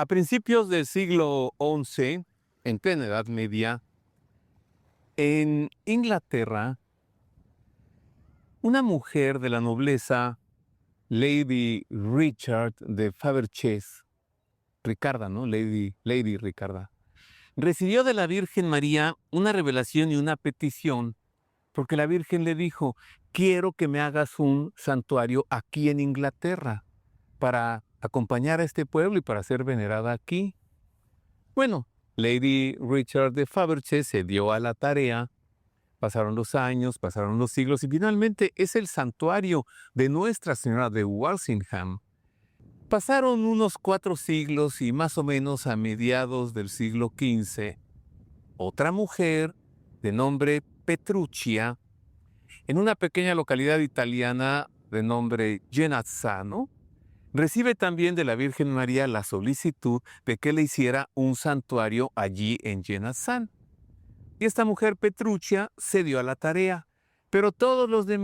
A principios del siglo XI, en plena Edad Media, en Inglaterra, una mujer de la nobleza, Lady Richard de Faversham, Ricarda, ¿no? Lady Ricarda, recibió de la Virgen María una revelación y una petición, porque la Virgen le dijo: quiero que me hagas un santuario aquí en Inglaterra, para acompañar a este pueblo y para ser venerada aquí. Bueno, Lady Richard de Faberge se dio a la tarea, pasaron los años, pasaron los siglos y finalmente es el santuario de Nuestra Señora de Walsingham. Pasaron unos 4 siglos y más o menos a mediados del siglo XV, otra mujer de nombre Petruccia, en una pequeña localidad italiana de nombre Genazzano, recibe también de la Virgen María la solicitud de que le hiciera un santuario allí en Genazzano. Y esta mujer Petruccia se dio a la tarea, pero todos los de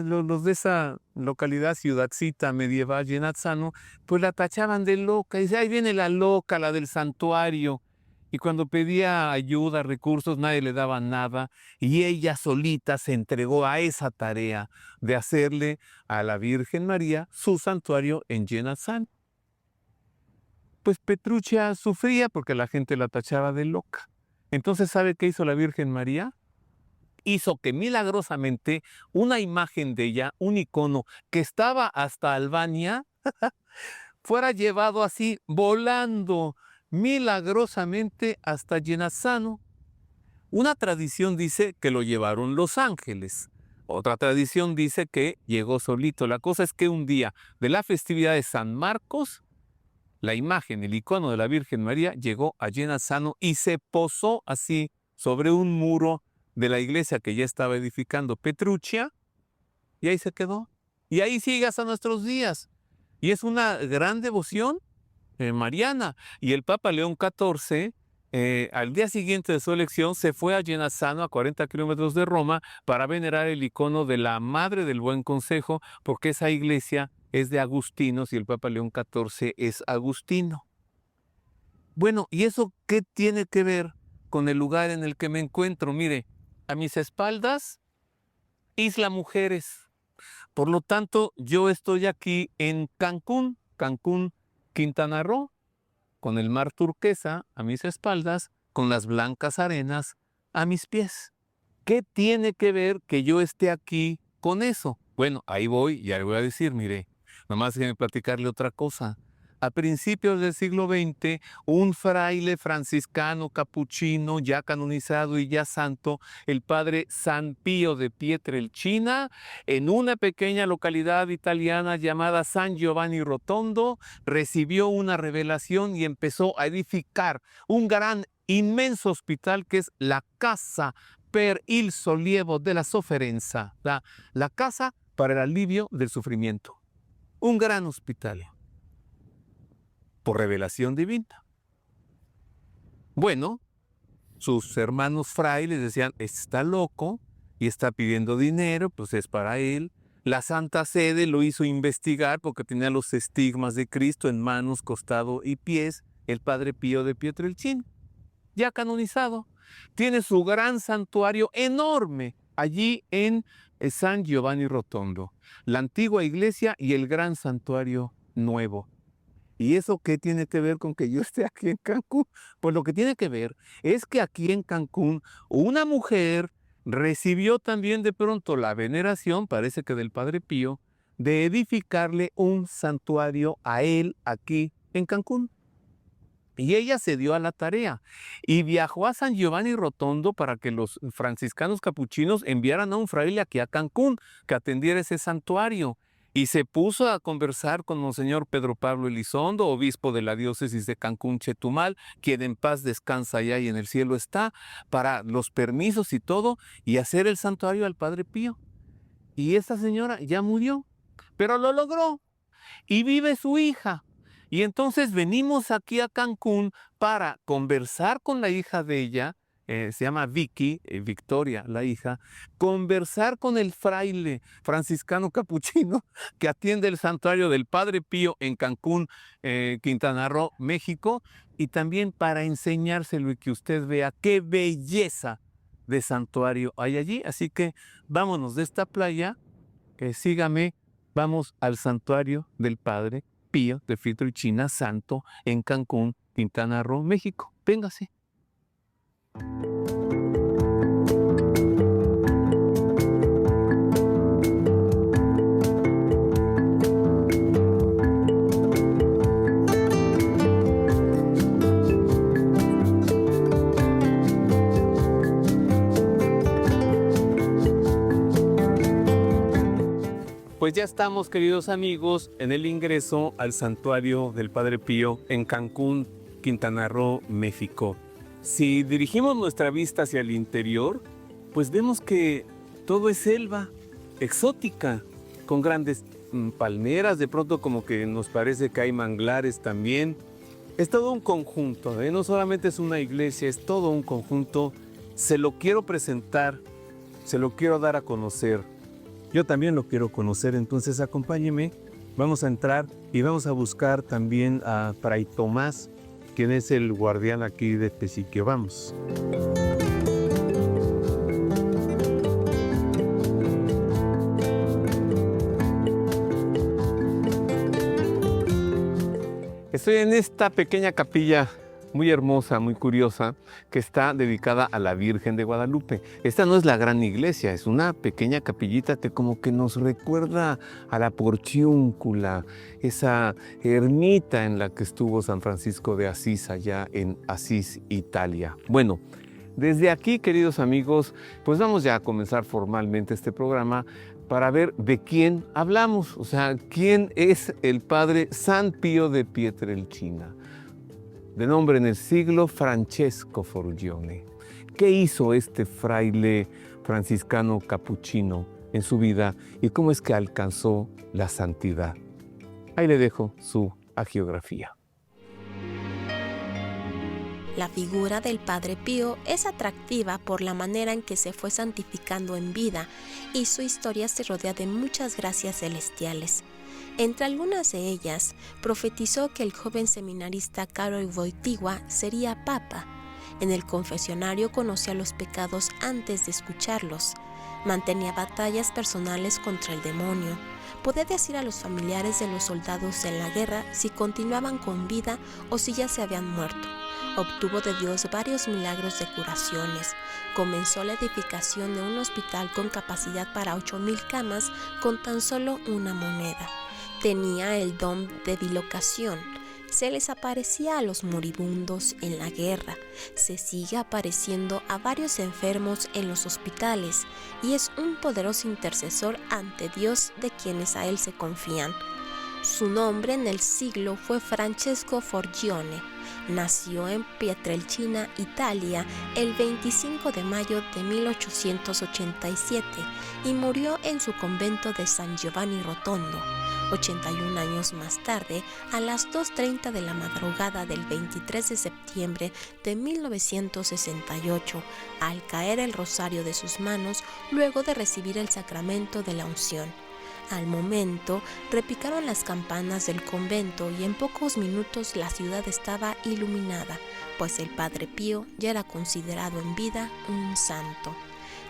los de esa localidad, ciudadcita medieval Genazzano, pues la tachaban de loca. Dice: ahí viene la loca, la del santuario. Y cuando pedía ayuda, recursos, nadie le daba nada. Y ella solita se entregó a esa tarea de hacerle a la Virgen María su santuario en Genazzano. Pues Petruccia sufría porque la gente la tachaba de loca. Entonces, ¿sabe qué hizo la Virgen María? Hizo que milagrosamente una imagen de ella, un icono que estaba hasta Albania, fuera llevado así, volando milagrosamente hasta Genazzano. Una tradición dice que lo llevaron los ángeles. Otra tradición dice que llegó solito. La cosa es que un día de la festividad de San Marcos, la imagen, el icono de la Virgen María llegó a Genazzano y se posó así sobre un muro de la iglesia que ya estaba edificando Petruccia, y ahí se quedó. Y ahí sigue hasta nuestros días. Y es una gran devoción mariana. Y el Papa León XIV, al día siguiente de su elección, se fue a Genazzano, a 40 kilómetros de Roma, para venerar el icono de la Madre del Buen Consejo, porque esa iglesia es de agustinos y el Papa León XIV es agustino. Bueno, ¿y eso qué tiene que ver con el lugar en el que me encuentro? Mire, a mis espaldas, Isla Mujeres. Por lo tanto, yo estoy aquí en Cancún, Quintana Roo, con el mar turquesa a mis espaldas, con las blancas arenas a mis pies. ¿Qué tiene que ver que yo esté aquí con eso? Bueno, ahí voy, ya le voy a decir, mire, nomás déjeme platicarle otra cosa. A principios del siglo XX, un fraile franciscano capuchino, ya canonizado y ya santo, el padre San Pío de Pietrelcina, en una pequeña localidad italiana llamada San Giovanni Rotondo, recibió una revelación y empezó a edificar un gran, inmenso hospital que es la Casa per il sollievo della sofferenza, la casa para el alivio del sufrimiento. Un gran hospital, por revelación divina. Bueno, sus hermanos frailes decían: está loco y está pidiendo dinero, pues es para él. La Santa Sede lo hizo investigar porque tenía los estigmas de Cristo en manos, costado y pies, el Padre Pío de Pietrelcina, ya canonizado. Tiene su gran santuario enorme allí en San Giovanni Rotondo, la antigua iglesia y el gran santuario nuevo. ¿Y eso qué tiene que ver con que yo esté aquí en Cancún? Pues lo que tiene que ver es que aquí en Cancún una mujer recibió también de pronto la veneración, parece que del Padre Pío, de edificarle un santuario a él aquí en Cancún. Y ella se dio a la tarea y viajó a San Giovanni Rotondo para que los franciscanos capuchinos enviaran a un fraile aquí a Cancún que atendiera ese santuario. Y se puso a conversar con Monseñor Pedro Pablo Elizondo, obispo de la diócesis de Cancún-Chetumal, quien en paz descansa allá y en el cielo está, para los permisos y todo, y hacer el santuario al Padre Pío. Y esta señora ya murió, pero lo logró. Y vive su hija. Y entonces venimos aquí a Cancún para conversar con la hija de ella, se llama Vicky, Victoria, la hija, conversar con el fraile franciscano capuchino que atiende el santuario del Padre Pío en Cancún, Quintana Roo, México, y también para enseñárselo y que usted vea qué belleza de santuario hay allí. Así que vámonos de esta playa, sígame, vamos al santuario del Padre Pío de Pietrelcina Santo en Cancún, Quintana Roo, México. Véngase. Pues ya estamos, queridos amigos, en el ingreso al santuario del Padre Pío en Cancún, Quintana Roo, México. Si dirigimos nuestra vista hacia el interior, pues vemos que todo es selva exótica, con grandes palmeras, de pronto como que nos parece que hay manglares también. Es todo un conjunto, no solamente es una iglesia, es todo un conjunto. Se lo quiero presentar, se lo quiero dar a conocer. Yo también lo quiero conocer, entonces acompáñeme. Vamos a entrar y vamos a buscar también a Fray Tomás, quien es el guardián aquí de Teziquio. Vamos. Estoy en esta pequeña capilla muy hermosa, muy curiosa, que está dedicada a la Virgen de Guadalupe. Esta no es la gran iglesia, es una pequeña capillita que como que nos recuerda a la Porciúncula, esa ermita en la que estuvo San Francisco de Asís allá en Asís, Italia. Bueno, desde aquí, queridos amigos, pues vamos ya a comenzar formalmente este programa para ver de quién hablamos, o sea, quién es el Padre San Pío de Pietrelcina. De nombre en el siglo Francesco Forgione. ¿Qué hizo este fraile franciscano capuchino en su vida y cómo es que alcanzó la santidad? Ahí le dejo su hagiografía. La figura del Padre Pío es atractiva por la manera en que se fue santificando en vida y su historia se rodea de muchas gracias celestiales. Entre algunas de ellas, profetizó que el joven seminarista Karol Wojtyła sería papa. En el confesionario conocía los pecados antes de escucharlos. Mantenía batallas personales contra el demonio. Podía decir a los familiares de los soldados en la guerra si continuaban con vida o si ya se habían muerto. Obtuvo de Dios varios milagros de curaciones. Comenzó la edificación de un hospital con capacidad para 8,000 camas con tan solo una moneda. Tenía el don de bilocación. Se les aparecía a los moribundos en la guerra. Se sigue apareciendo a varios enfermos en los hospitales y es un poderoso intercesor ante Dios de quienes a él se confían. Su nombre en el siglo fue Francesco Forgione. Nació en Pietrelcina, Italia, el 25 de mayo de 1887 y murió en su convento de San Giovanni Rotondo. 81 años más tarde, a las 2:30 de la madrugada del 23 de septiembre de 1968, al caer el rosario de sus manos luego de recibir el sacramento de la unción. Al momento, repicaron las campanas del convento y en pocos minutos la ciudad estaba iluminada, pues el Padre Pío ya era considerado en vida un santo.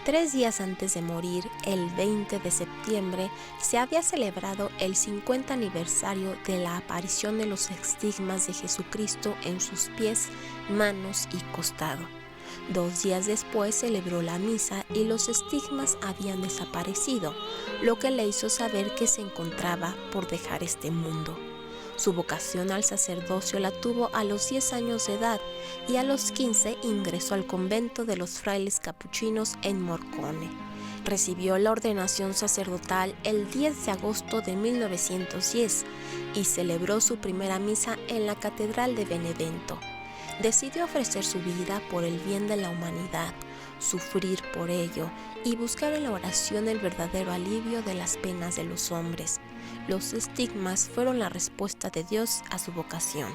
3 días antes de morir, el 20 de septiembre, se había celebrado el 50 aniversario de la aparición de los estigmas de Jesucristo en sus pies, manos y costado. 2 días después celebró la misa y los estigmas habían desaparecido, lo que le hizo saber que se encontraba por dejar este mundo. Su vocación al sacerdocio la tuvo a los 10 años de edad y a los 15 ingresó al convento de los frailes capuchinos en Morcone. Recibió la ordenación sacerdotal el 10 de agosto de 1910 y celebró su primera misa en la Catedral de Benevento. Decidió ofrecer su vida por el bien de la humanidad, sufrir por ello y buscar en la oración el verdadero alivio de las penas de los hombres. Los estigmas fueron la respuesta de Dios a su vocación.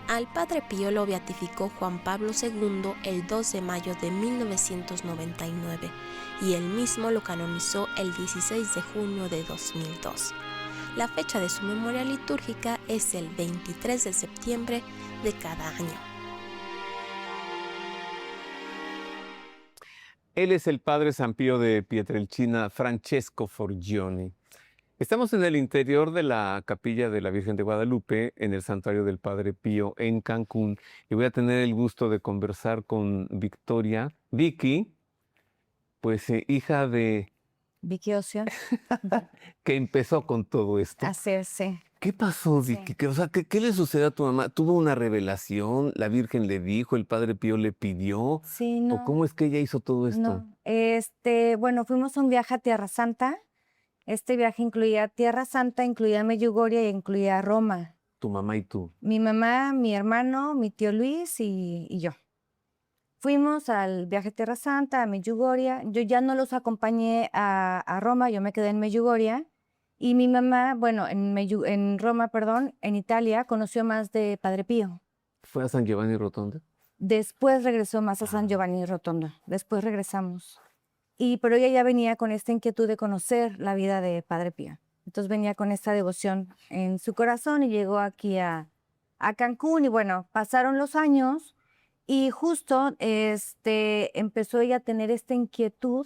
Al Padre Pío lo beatificó Juan Pablo II el 2 de mayo de 1999 y él mismo lo canonizó el 16 de junio de 2002. La fecha de su memoria litúrgica es el 23 de septiembre de cada año. Él es el padre San Pío de Pietrelcina, Francesco Forgioni. Estamos en el interior de la capilla de la Virgen de Guadalupe, en el santuario del Padre Pío en Cancún, y voy a tener el gusto de conversar con Victoria, Vicky, pues hija de Vicky Ocio, que empezó con todo esto. hacerse. ¿Qué pasó, Sí. Vicky? O sea, ¿qué le sucedió a tu mamá? ¿Tuvo una revelación? ¿La Virgen le dijo? ¿El Padre Pío le pidió? Sí, ¿O no, cómo es que ella hizo todo esto? no. Bueno, fuimos a un viaje a Tierra Santa. Este viaje incluía Tierra Santa, incluía Medjugorje y incluía Roma. Tu mamá y tú. Mi mamá, mi hermano, mi tío Luis y yo. Fuimos al viaje a Tierra Santa, a Medjugorje. Yo ya no los acompañé a Roma, yo me quedé en Medjugorje. Y mi mamá, bueno, en Roma, perdón, en Italia, conoció más de Padre Pío. ¿Fue a San Giovanni Rotondo? Después regresó más a San Giovanni Rotondo. Después regresamos. Pero ella ya venía con esta inquietud de conocer la vida de Padre Pío. Entonces venía con esta devoción en su corazón y llegó aquí a Cancún. Y bueno, pasaron los años y justo empezó ella a tener esta inquietud,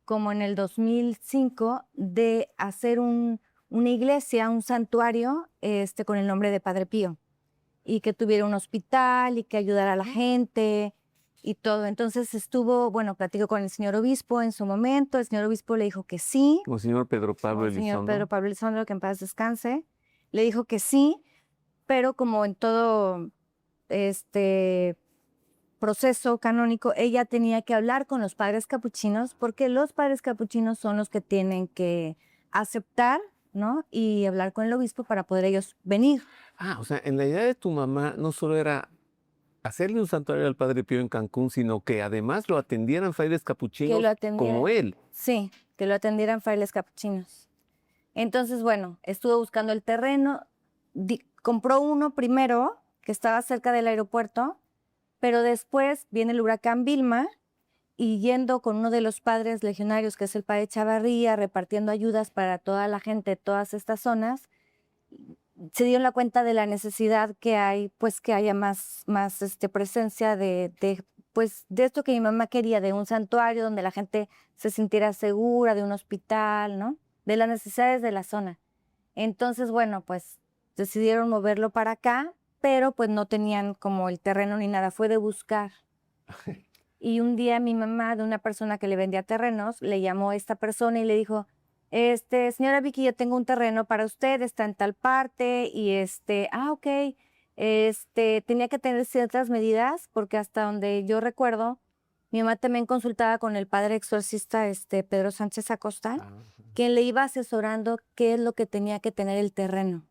como en el 2005, de hacer una iglesia, un santuario con el nombre de Padre Pío. Y que tuviera un hospital y que ayudara a la gente y todo. Entonces platicó con el señor obispo en su momento. El señor obispo le dijo que sí. Como señor Pedro Pablo El señor Elizondo. Pedro Pablo Elizondo, que en paz descanse. Le dijo que sí, pero como en todo proceso canónico, ella tenía que hablar con los padres capuchinos, porque los padres capuchinos son los que tienen que aceptar, ¿no? Y hablar con el obispo para poder ellos venir. O sea, en la idea de tu mamá no solo era hacerle un santuario al Padre Pío en Cancún, sino que además lo atendieran frailes capuchinos como él. Sí, que lo atendieran frailes capuchinos. Entonces, bueno, estuvo buscando el terreno, compró uno primero, que estaba cerca del aeropuerto, pero después viene el huracán Vilma y yendo con uno de los padres legionarios, que es el padre Chavarría, repartiendo ayudas para toda la gente de todas estas zonas, se dieron la cuenta de la necesidad que hay, pues que haya más presencia de esto que mi mamá quería, de un santuario donde la gente se sintiera segura, de un hospital, ¿no? De las necesidades de la zona. Entonces, bueno, pues decidieron moverlo para acá, pero pues no tenían como el terreno ni nada, fue de buscar. Y un día mi mamá, de una persona que le vendía terrenos, le llamó a esta persona y le dijo: señora Vicky, yo tengo un terreno para usted, está en tal parte, y ok, tenía que tener ciertas medidas, porque hasta donde yo recuerdo, mi mamá también consultaba con el padre exorcista, Pedro Sánchez Acosta, quien le iba asesorando qué es lo que tenía que tener el terreno,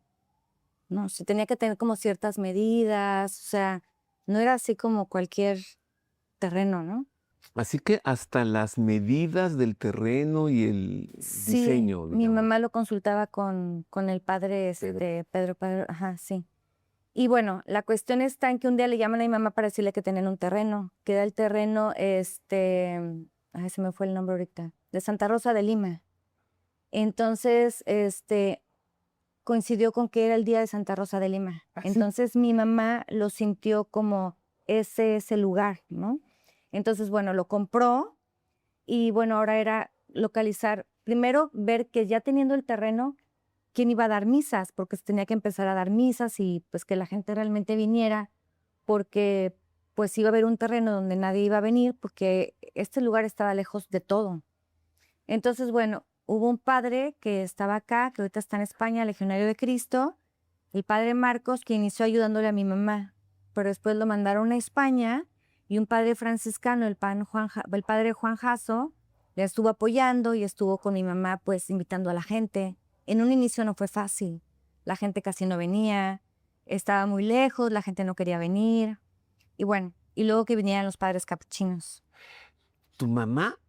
¿no? Si tenía que tener como ciertas medidas, o sea, no era así como cualquier terreno, ¿no? Así que hasta las medidas del terreno y el diseño. Sí, mi mamá lo consultaba con el padre Pedro, ajá, sí. Y bueno, la cuestión está en que un día le llaman a mi mamá para decirle que tenían un terreno, que era el terreno, ay, se me fue el nombre ahorita, de Santa Rosa de Lima. Entonces, coincidió con que era el día de Santa Rosa de Lima. Entonces mi mamá lo sintió como ese lugar, ¿no? Entonces, bueno, lo compró y bueno, ahora era localizar, primero ver que ya teniendo el terreno, quién iba a dar misas, porque se tenía que empezar a dar misas y pues que la gente realmente viniera, porque pues iba a haber un terreno donde nadie iba a venir, porque este lugar estaba lejos de todo. Entonces, bueno, hubo un padre que estaba acá, que ahorita está en España, Legionario de Cristo, el padre Marcos, que inició ayudándole a mi mamá, pero después lo mandaron a España y un padre franciscano, el padre Juan Jasso, le estuvo apoyando y estuvo con mi mamá, pues invitando a la gente. En un inicio no fue fácil, la gente casi no venía, estaba muy lejos, la gente no quería venir, y bueno, y luego que vinieran los padres capuchinos. ¿Tu mamá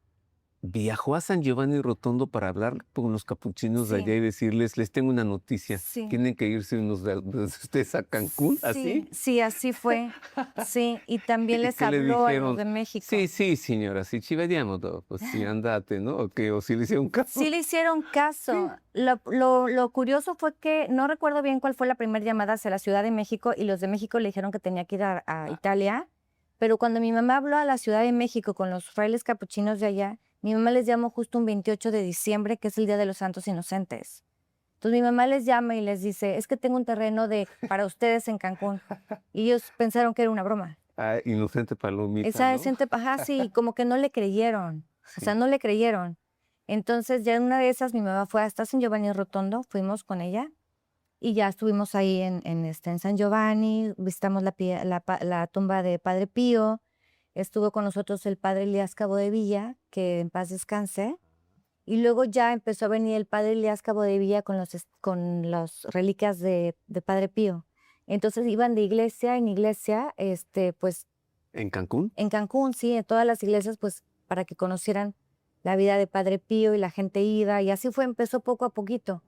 viajó a San Giovanni Rotondo para hablar con los capuchinos de Sí. allá y decirles, les tengo una noticia, Sí. tienen que irse unos de ustedes a Cancún, ¿así? Sí, así fue. Sí, y también ¿Y les qué le habló a los dijeron? de México. Sí, sí, señora, sí, chivediamo todo, pues sí, andate, ¿no? O sí le hicieron caso. Sí le hicieron caso. Lo curioso fue que no recuerdo bien cuál fue la primera llamada hacia la Ciudad de México y los de México le dijeron que tenía que ir a Italia, pero cuando mi mamá habló a la Ciudad de México con los frailes capuchinos de allá, mi mamá les llamó justo un 28 de diciembre, que es el Día de los Santos Inocentes. Entonces mi mamá les llama y les dice, es que tengo un terreno para ustedes en Cancún. Y ellos pensaron que era una broma. Ah, inocente palomita, Esa ¿no? gente, ajá, sí, como que no le creyeron. O sea, Sí. no le creyeron. Entonces, ya en una de esas, mi mamá fue hasta San Giovanni Rotondo, fuimos con ella y ya estuvimos ahí en San Giovanni, visitamos la tumba de Padre Pío, estuvo con nosotros el Padre Elías Cabo de Villa, que en paz descanse, y luego ya empezó a venir el Padre Elías Cabo de Villa con las reliquias de Padre Pío. Entonces iban de iglesia en iglesia, pues ¿En Cancún? en Cancún, sí, en todas las iglesias, pues para que conocieran la vida de Padre Pío y la gente iba, y así fue, empezó poco a poquito.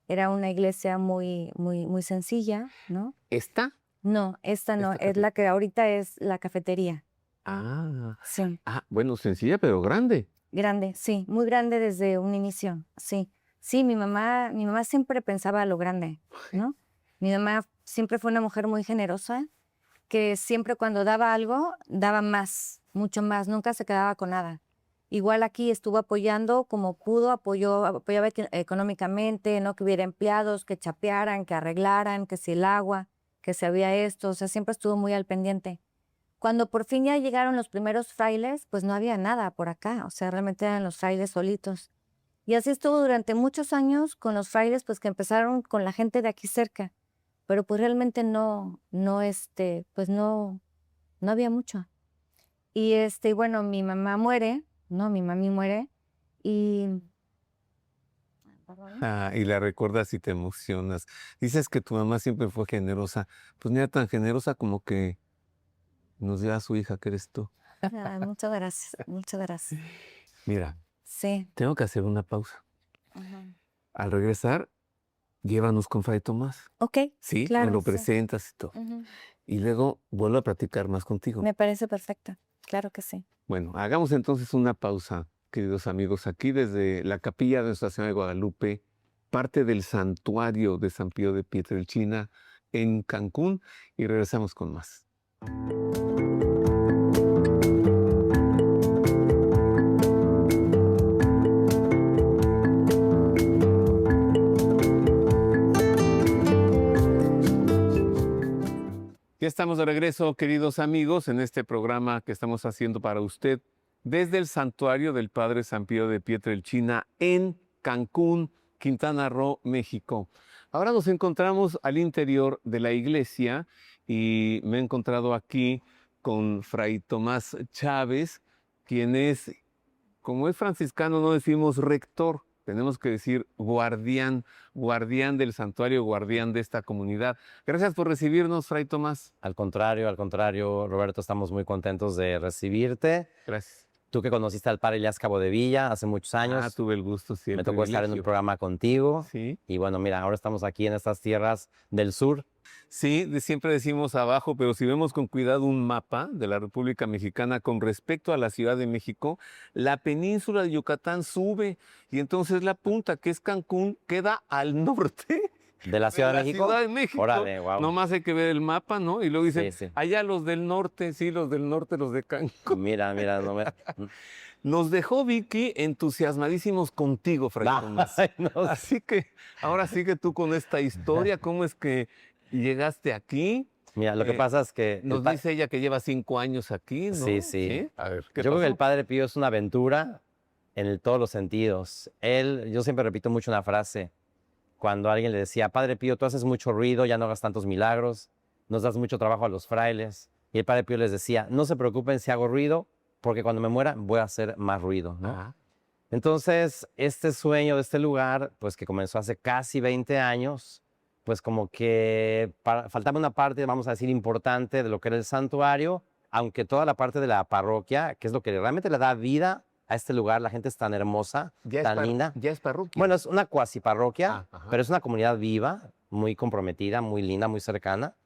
Era una iglesia muy, muy, muy sencilla, ¿no? ¿Esta? No, esta no, Esta es la que ahorita es la cafetería. Ah, Sí, bueno, sencilla pero grande. grande, sí, muy grande desde un inicio, sí. Sí, mi mamá siempre pensaba a lo grande, ¿no? Mi mamá siempre fue una mujer muy generosa, que siempre cuando daba algo, daba más, mucho más, nunca se quedaba con nada. Igual aquí estuvo apoyando como pudo, apoyaba económicamente, ¿no? Que hubiera empleados, que chapearan, que arreglaran, que si el agua, que si había esto, o sea, siempre estuvo muy al pendiente. Cuando por fin ya llegaron los primeros frailes, pues no había nada por acá, o sea, realmente eran los frailes solitos. Y así estuvo durante muchos años con los frailes, pues que empezaron con la gente de aquí cerca, pero pues realmente pues no había mucho. Y bueno, mi mamá muere, ¿no? Mi mami muere y... ¿Perdón? Y la recuerdas y te emocionas. Dices que tu mamá siempre fue generosa. Pues no era tan generosa como que nos dio a su hija, que eres tú. Ay, muchas gracias, muchas gracias. Mira, Sí. tengo que hacer una pausa. Ajá. Al regresar, llévanos con Fray Tomás. Ok, Sí, claro, me lo sí. presentas y todo. Ujú. Y luego vuelvo a platicar más contigo. Me parece perfecto, claro que sí. Bueno, hagamos entonces una pausa, queridos amigos, aquí desde la capilla de Nuestra Señora de Guadalupe, parte del santuario de San Pío de Pietrelcina en Cancún, y regresamos con más. Ya estamos de regreso, queridos amigos, en este programa que estamos haciendo para usted desde el santuario del Padre San Pío de Pietrelcina en Cancún, Quintana Roo, México. Ahora nos encontramos al interior de la iglesia y me he encontrado aquí con Fray Tomás Chávez, quien es, como es franciscano, no decimos rector, tenemos que decir guardián, guardián del santuario, guardián de esta comunidad. Gracias por recibirnos, Fray Tomás. Al contrario, Roberto, estamos muy contentos de recibirte. Gracias. Tú que conociste al padre Elías Cabo de Villa hace muchos años. Tuve el gusto, sí, el Me tocó estar en un privilegio. programa contigo. Sí. Y bueno, mira, ahora estamos aquí en estas tierras del sur. Sí, siempre decimos abajo, pero si vemos con cuidado un mapa de la República Mexicana con respecto a la Ciudad de México, la península de Yucatán sube y entonces la punta, que es Cancún, queda al norte ¿De la Ciudad de la México? Ciudad de México. Órale, wow. Nomás hay que ver el mapa, ¿no? Y luego dicen, Sí, sí. allá los del norte, sí, los del norte, los de Cancún. Mira, no me... Nos dejó Vicky entusiasmadísimos contigo, Fray Tomás. Ay, no. Así que ahora sigue tú con esta historia, ¿cómo es que llegaste aquí? Mira, lo que pasa es que... Nos dice ella que lleva 5 años aquí, ¿no? Sí, sí. A ver, Yo creo que el Padre Pío es una aventura en todos los sentidos. Yo siempre repito mucho una frase, cuando alguien le decía, Padre Pío, tú haces mucho ruido, ya no hagas tantos milagros, nos das mucho trabajo a los frailes. Y el Padre Pío les decía, no se preocupen si hago ruido, porque cuando me muera voy a hacer más ruido, ¿no? Ajá. Entonces, este sueño de este lugar, pues que comenzó hace casi 20 años, pues como que faltaba una parte, vamos a decir, importante de lo que era el santuario, aunque toda la parte de la parroquia, que es lo que realmente le da vida a este lugar, la gente es tan hermosa, tan linda. Ya es parroquia. Bueno, es una cuasi parroquia, Ajá. pero es una comunidad viva, muy comprometida, muy linda, muy cercana.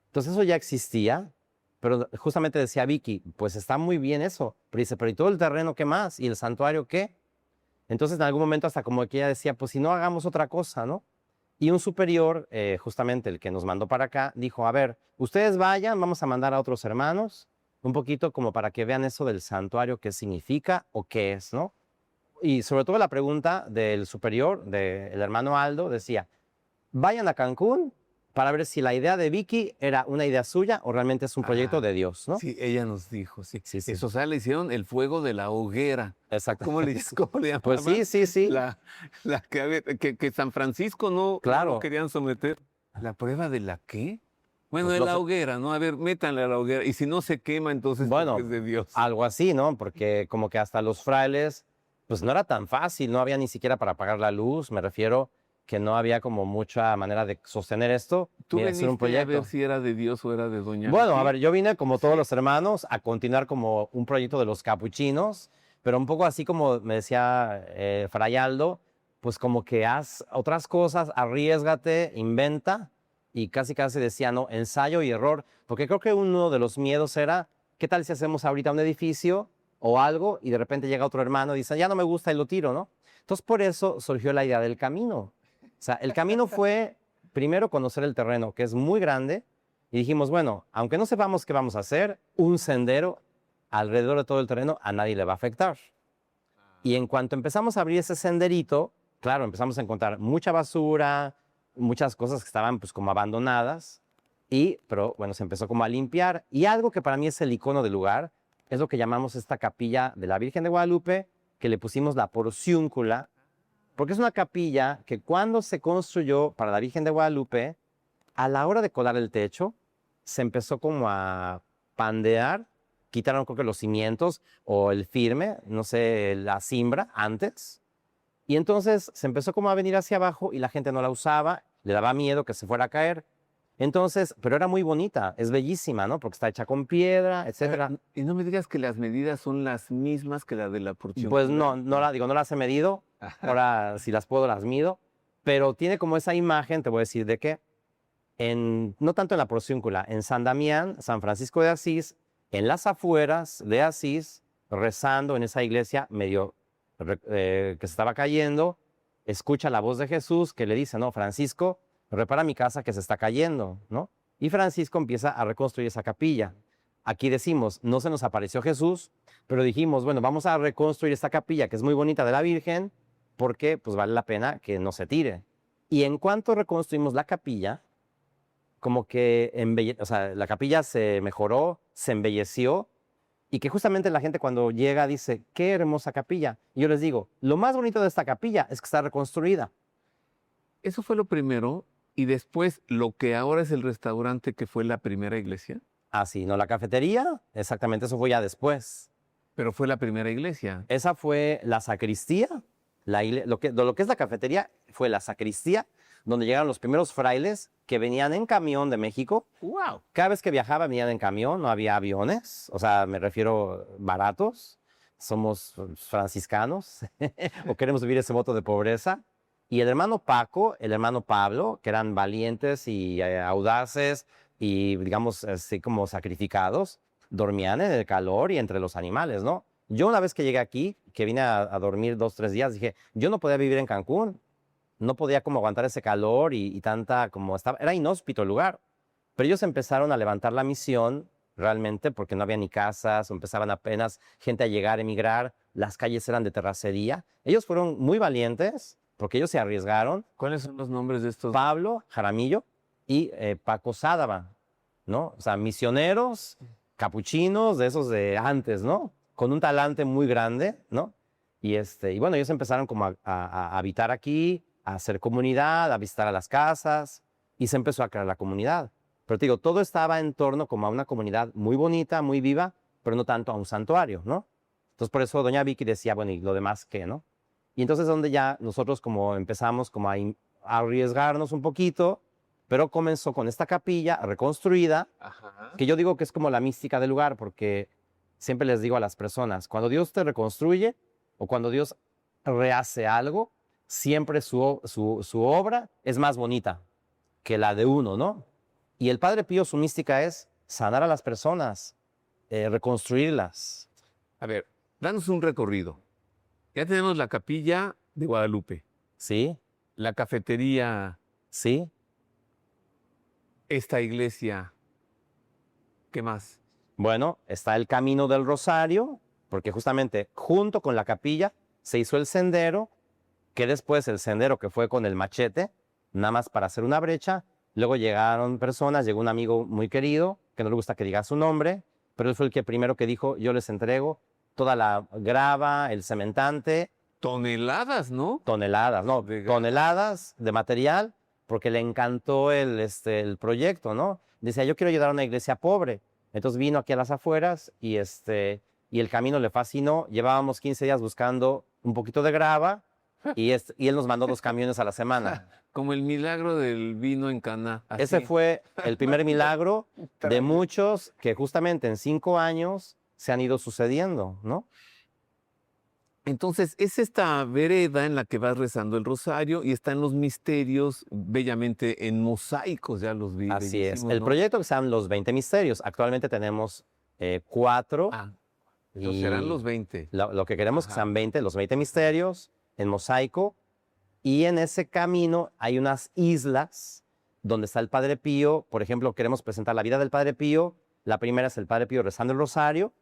Entonces eso ya existía, pero justamente decía Vicky, pues está muy bien eso. Pero dice, pero ¿y todo el terreno qué más? ¿Y el santuario qué? Entonces en algún momento hasta como que ella decía, pues si no hagamos otra cosa, ¿no? Y un superior, justamente el que nos mandó para acá, dijo, a ver, ustedes vayan, vamos a mandar a otros hermanos, un poquito como para que vean eso del santuario, qué significa o qué es, ¿no? Y sobre todo la pregunta del superior, del hermano Aldo, decía, vayan a Cancún para ver si la idea de Vicky era una idea suya o realmente es un proyecto de Dios, ¿no? Sí, ella nos dijo, sí. Sí, sí. Eso, o sea, le hicieron el fuego de la hoguera. Exacto. ¿Cómo le llamaban? Pues sí, sí, sí. La que San Francisco no Claro. lo querían someter. ¿La prueba de la qué? Bueno, Pues de no la sé. hoguera, ¿no? A ver, métanle a la hoguera. Y si no se quema, entonces Bueno, porque es de Dios. algo así, ¿no? Porque como que hasta los frailes, pues no era tan fácil, no había ni siquiera para apagar la luz, me refiero que no había como mucha manera de sostener esto ¿Tú ni de hacer un veniste a proyecto. ver si era de Dios o era de Doña Bueno, a Vicky? ver, yo vine como todos los hermanos a continuar como un proyecto de los capuchinos, pero un poco así como me decía Fray Aldo, pues como que haz otras cosas, arriésgate, inventa, y casi casi decía, no, ensayo y error, porque creo que uno de los miedos era, ¿qué tal si hacemos ahorita un edificio o algo y de repente llega otro hermano y dice, ya no me gusta y lo tiro, ¿no? Entonces por eso surgió la idea del camino. O sea, el camino fue primero conocer el terreno, que es muy grande, y dijimos, bueno, aunque no sepamos qué vamos a hacer, un sendero alrededor de todo el terreno a nadie le va a afectar. Y en cuanto empezamos a abrir ese senderito, claro, empezamos a encontrar mucha basura, muchas cosas que estaban pues como abandonadas, pero bueno, se empezó como a limpiar. Y algo que para mí es el icono del lugar, es lo que llamamos esta capilla de la Virgen de Guadalupe, que le pusimos la porciúncula, porque es una capilla que cuando se construyó para la Virgen de Guadalupe, a la hora de colar el techo, se empezó como a pandear, quitaron creo que los cimientos o el firme, no sé, la cimbra antes, y entonces se empezó como a venir hacia abajo y la gente no la usaba, le daba miedo que se fuera a caer. Entonces, pero era muy bonita, es bellísima, ¿no? Porque está hecha con piedra, etcétera. Y no me digas que las medidas son las mismas que las de la porción. Pues no, no las he medido. Ahora, si las puedo, las mido. Pero tiene como esa imagen, te voy a decir de qué. No tanto en la porciúncula, en San Damián, San Francisco de Asís, en las afueras de Asís, rezando en esa iglesia medio que se estaba cayendo, escucha la voz de Jesús que le dice, no, Francisco, repara mi casa que se está cayendo, ¿no? Y Francisco empieza a reconstruir esa capilla. Aquí decimos, no se nos apareció Jesús, pero dijimos, bueno, vamos a reconstruir esta capilla que es muy bonita de la Virgen, porque pues vale la pena que no se tire. Y en cuanto reconstruimos la capilla, como que o sea, la capilla se mejoró, se embelleció, y que justamente la gente cuando llega dice, qué hermosa capilla. Y yo les digo, lo más bonito de esta capilla es que está reconstruida. Eso fue lo primero. Y después, lo que ahora es el restaurante, que fue la primera iglesia. Ah, sí, no, la cafetería, exactamente, eso fue ya después. Pero fue la primera iglesia. Esa fue la sacristía, lo que es la cafetería fue la sacristía, donde llegaron los primeros frailes que venían en camión de México. ¡Wow! Cada vez que viajaba venían en camión, no había aviones, o sea, me refiero baratos, somos franciscanos o queremos vivir ese voto de pobreza. Y el hermano Paco, el hermano Pablo, que eran valientes y audaces y, digamos, así como sacrificados, dormían en el calor y entre los animales, ¿no? Yo una vez que llegué aquí, que vine a dormir 2, 3 días, dije, yo no podía vivir en Cancún, no podía como aguantar ese calor y tanta como estaba, era inhóspito el lugar. Pero ellos empezaron a levantar la misión realmente porque no había ni casas, o empezaban apenas gente a llegar, a emigrar, las calles eran de terracería. Ellos fueron muy valientes porque ellos se arriesgaron. ¿Cuáles son los nombres de estos? Pablo Jaramillo y Paco Sádava, ¿no? O sea, misioneros, capuchinos, de esos de antes, ¿no? Con un talante muy grande, ¿no? Y bueno, ellos empezaron como a habitar aquí, a hacer comunidad, a visitar a las casas, y se empezó a crear la comunidad. Pero te digo, todo estaba en torno como a una comunidad muy bonita, muy viva, pero no tanto a un santuario, ¿no? Entonces, por eso doña Vicky decía, bueno, ¿y lo demás qué, no? Y entonces donde ya nosotros como empezamos como a arriesgarnos un poquito, pero comenzó con esta capilla reconstruida, que yo digo que es como la mística del lugar, porque siempre les digo a las personas, cuando Dios te reconstruye, o cuando Dios rehace algo, siempre su obra es más bonita que la de uno, ¿no? Y el Padre Pío, su mística es sanar a las personas, reconstruirlas. A ver, danos un recorrido. Ya tenemos la capilla de Guadalupe, ¿Sí? la cafetería, ¿Sí? esta iglesia. ¿Qué más? Bueno, está el Camino del Rosario, porque justamente junto con la capilla se hizo el sendero, que después el sendero que fue con el machete, nada más para hacer una brecha. Luego llegaron personas, llegó un amigo muy querido, que no le gusta que diga su nombre, pero él fue el que primero que dijo, yo les entrego toda la grava, el cementante, Toneladas, ¿no? toneladas, no, De grava. toneladas de material, porque le encantó el proyecto, ¿no? Decía, yo quiero ayudar a una iglesia pobre. Entonces vino aquí a las afueras y el camino le fascinó. Llevábamos 15 días buscando un poquito de grava y él nos mandó 2 camiones a la semana. Como el milagro del vino en Caná. así. Ese fue el primer milagro de muchos que justamente en 5 años se han ido sucediendo, ¿no? Entonces, es esta vereda en la que vas rezando el rosario y están los misterios bellamente en mosaicos, ya los vi. Así es. bellísimos, El ¿no? proyecto que se llaman los 20 misterios. Actualmente tenemos 4. Ah, entonces serán los 20. Lo que queremos que Ajá. sean 20, los 20 misterios en mosaico. Y en ese camino hay unas islas donde está el Padre Pío. Por ejemplo, queremos presentar la vida del Padre Pío. La primera es el Padre Pío rezando el rosario,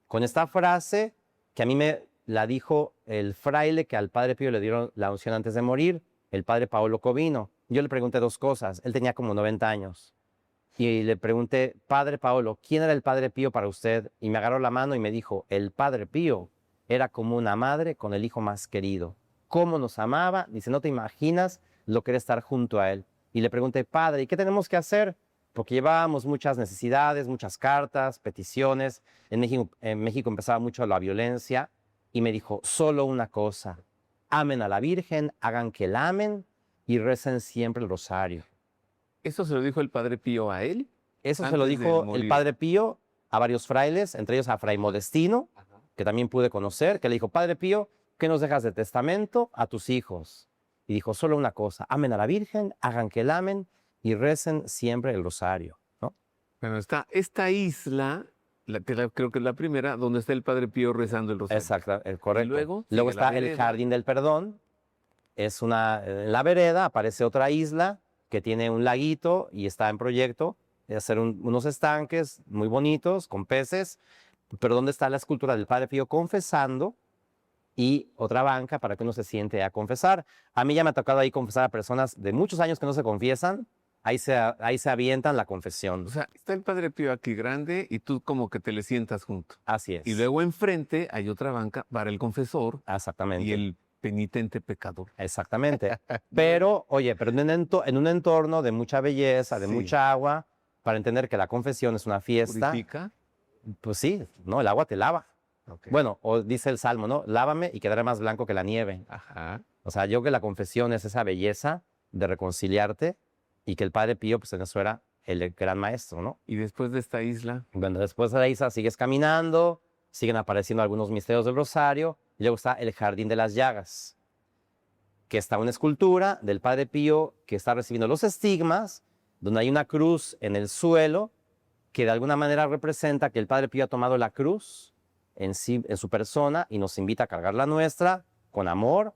con esta frase que a mí me la dijo el fraile que al Padre Pío le dieron la unción antes de morir, el Padre Paolo Covino. Yo le pregunté 2 cosas. Él tenía como 90 años. Y le pregunté, Padre Paolo, ¿quién era el Padre Pío para usted? Y me agarró la mano y me dijo, el Padre Pío era como una madre con el hijo más querido. ¿Cómo nos amaba? Dice, no te imaginas lo que era estar junto a él. Y le pregunté, Padre, ¿y qué tenemos que hacer? Porque llevábamos muchas necesidades, muchas cartas, peticiones. En México empezaba mucho la violencia. Y me dijo, solo una cosa, amen a la Virgen, hagan que la amen y recen siempre el rosario. ¿Eso se lo dijo el Padre Pío a él? Eso se Antes lo de dijo el morir. Padre Pío a varios frailes, entre ellos a Fray Modestino, que también pude conocer, que le dijo, Padre Pío, ¿qué nos dejas de testamento a tus hijos? Y dijo, solo una cosa, amen a la Virgen, hagan que la amen y recen siempre el rosario, ¿no? Bueno, está esta isla, creo que es la primera, donde está el Padre Pío rezando el rosario. Exacto, correcto. Y luego Luego sigue la está el vereda. Jardín del Perdón, en la vereda aparece otra isla que tiene un laguito y está en proyecto de hacer unos estanques muy bonitos con peces, pero donde está la escultura del Padre Pío confesando y otra banca para que uno se siente a confesar. A mí ya me ha tocado ahí confesar a personas de muchos años que no se confiesan, ahí se avientan la confesión. O sea, está el Padre Pío aquí grande y tú como que te le sientas junto. Así es. Y luego enfrente hay otra banca para el confesor Exactamente. y el penitente pecador. Exactamente. Pero, oye, pero en un entorno de mucha belleza, de Sí. mucha agua, para entender que la confesión es una fiesta, ¿Purifica? pues sí, no, el agua te lava. Ok. Bueno, o dice el Salmo, ¿no? Lávame y quedaré más blanco que la nieve. Ajá. O sea, yo creo que la confesión es esa belleza de reconciliarte y que el Padre Pío, pues en eso era el gran maestro, ¿no? Y después de esta isla, Bueno, después de la isla sigues caminando, siguen apareciendo algunos misterios del Rosario, y luego está el Jardín de las Llagas, que está una escultura del Padre Pío que está recibiendo los estigmas, donde hay una cruz en el suelo, que de alguna manera representa que el Padre Pío ha tomado la cruz en su persona y nos invita a cargar la nuestra con amor,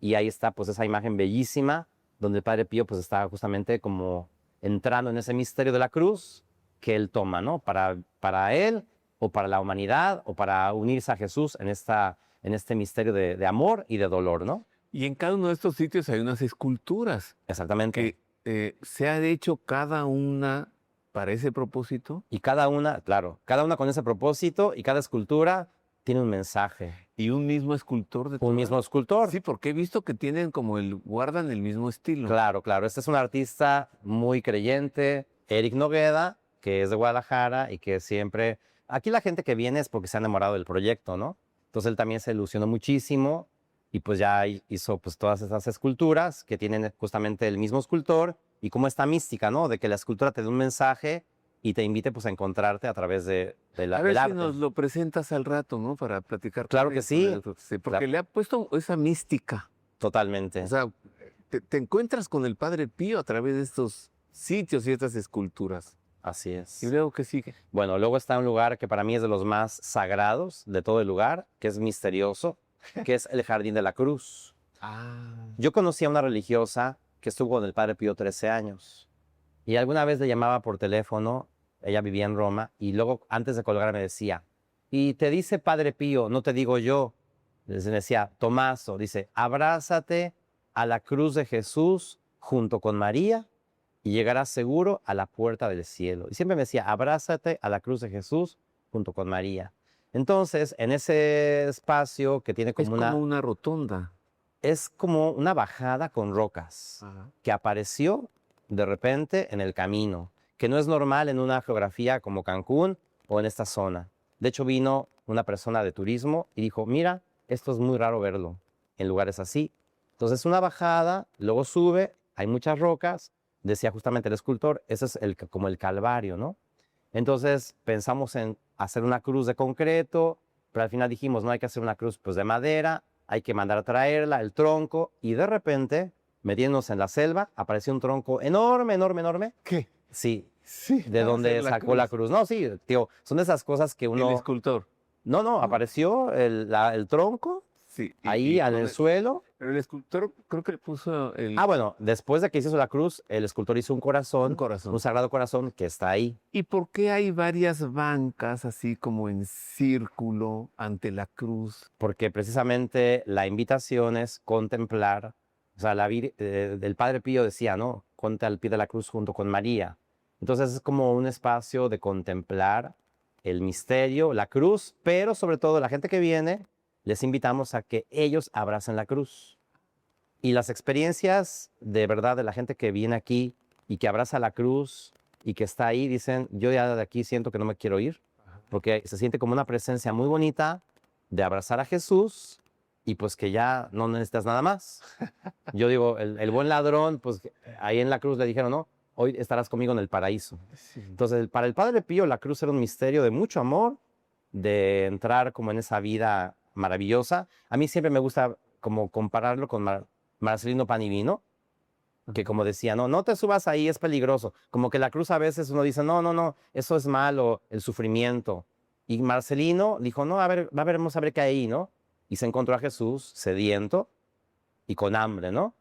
y ahí está pues esa imagen bellísima, donde el Padre Pío pues está justamente como entrando en ese misterio de la cruz que él toma, ¿no? Para él o para la humanidad o para unirse a Jesús en este misterio de amor y de dolor, ¿no? y en cada uno de estos sitios hay unas esculturas Exactamente. que se ha hecho cada una para ese propósito. Y cada una, claro, cada una con ese propósito y cada escultura tiene un mensaje. Y un mismo escultor de Un todas. mismo escultor. Sí, porque he visto que tienen guardan el mismo estilo. Claro, claro. Este es un artista muy creyente, Eric Nogueda, que es de Guadalajara y que siempre... Aquí la gente que viene es porque se ha enamorado del proyecto, ¿no? Entonces él también se ilusionó muchísimo y pues ya hizo pues todas esas esculturas que tienen justamente el mismo escultor y como esta mística, ¿no? De que la escultura te dé un mensaje y te invite pues a encontrarte a través de del A ver si arte. nos lo presentas al rato, ¿no? Para platicar. Claro con que él, sí. porque Claro. le ha puesto esa mística. Totalmente. O sea, te encuentras con el Padre Pío a través de estos sitios y estas esculturas. Así es. Y luego, ¿qué sigue? Bueno, luego está un lugar que para mí es de los más sagrados de todo el lugar, que es misterioso, que es el Jardín de la Cruz. Yo conocí a una religiosa que estuvo con el Padre Pío 13 años y alguna vez le llamaba por teléfono, ella vivía en Roma, y luego antes de colgar me decía, y te dice Padre Pío, no te digo yo, les decía, Tomaso, dice, abrázate a la cruz de Jesús junto con María y llegarás seguro a la puerta del cielo. Y siempre me decía, abrázate a la cruz de Jesús junto con María. Entonces, en ese espacio que tiene Es como una... como una rotonda. Es como una bajada con rocas que apareció de repente en el camino, que no es normal en una geografía como Cancún o en esta zona. De hecho, vino una persona de turismo y dijo, mira, esto es muy raro verlo en lugares así. Entonces, una bajada, luego sube, hay muchas rocas, decía justamente el escultor, ese es como el Calvario, ¿no? Entonces, pensamos en hacer una cruz de concreto, pero al final dijimos, no hay que hacer una cruz pues de madera, hay que mandar a traerla, el tronco, y de repente, metiéndonos en la selva, apareció un tronco enorme, enorme, enorme. ¿Qué? Sí, Sí. de donde sacó la cruz. No, sí, tío, son de esas cosas que uno... El escultor. No, apareció el tronco Sí. ahí en el suelo. Pero el escultor creo que le puso el... Bueno, después de que hizo la cruz, el escultor hizo un corazón, Un corazón. un sagrado corazón que está ahí. ¿Y por qué hay varias bancas así como en círculo ante la cruz? Porque precisamente la invitación es contemplar, o sea, el Padre Pío decía, ¿no? Ponte al pie de la cruz junto con María. Entonces es como un espacio de contemplar el misterio, la cruz, pero sobre todo la gente que viene, les invitamos a que ellos abracen la cruz. Y las experiencias de verdad de la gente que viene aquí y que abraza la cruz y que está ahí, dicen, yo ya de aquí siento que no me quiero ir, porque se siente como una presencia muy bonita de abrazar a Jesús y pues que ya no necesitas nada más. Yo digo, el buen ladrón, pues ahí en la cruz le dijeron, no, hoy estarás conmigo en el paraíso. Sí. Entonces, para el Padre Pío, la cruz era un misterio de mucho amor, de entrar como en esa vida maravillosa. A mí siempre me gusta como compararlo con Marcelino Pan y Vino, que como decía, no te subas ahí, es peligroso. Como que la cruz a veces uno dice, no, eso es malo, el sufrimiento. Y Marcelino dijo, no, vamos a ver qué hay ahí, ¿no? Y se encontró a Jesús sediento y con hambre, ¿no?